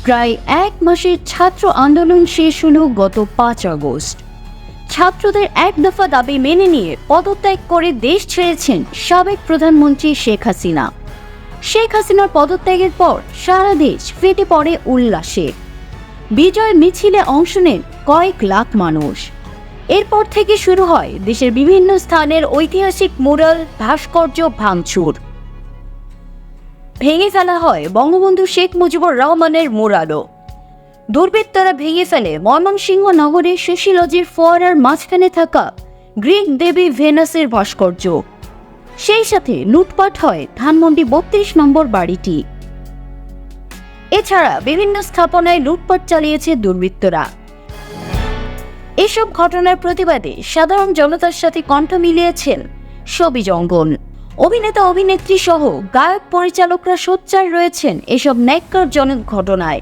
প্রায় এক মাসের ছাত্র আন্দোলন শেষ হলো গত 5 আগস্ট। ছাত্রদের এক দফা দাবি মেনে নিয়ে পদত্যাগ করে দেশ ছেড়েছেন সাবেক প্রধানমন্ত্রী শেখ হাসিনা। শেখ হাসিনার পদত্যাগের পর সারা দেশ ফেটে পড়ে উল্লাসে। বিজয় মিছিলে অংশ নেন কয়েক লাখ মানুষ। এরপর থেকে শুরু হয় দেশের বিভিন্ন স্থানের ঐতিহাসিক মুরাল, ভাস্কর্য ভাঙচুর। ভেঙে ফেলা হয় বঙ্গবন্ধু শেখ মুজিবুর রহমানের মুরালও। দুর্বৃত্তরা ভেঙে ফেলে ময়মনসিংহ নগরের সুশীলজির ফোয়ারার মাঝখানে থাকা গ্রিক দেবী ভেনাসের ভাস্কর্য। সেই সাথে লুটপাট হয় ধানমন্ডি 32 নম্বর বাড়িটি। এছাড়া বিভিন্ন স্থাপনায় লুটপাট চালিয়েছে দুর্বৃত্তরা। এসব ঘটনার প্রতিবাদে সাধারণ জনতার সাথে কণ্ঠ মিলিয়েছেন সবিজ অঙ্গন। অভিনেতা অভিনেত্রী সহ গায়ক পরিচালকরা সোচ্চার রয়েছেন এসব ন্যাক্কারজনক ঘটনায়।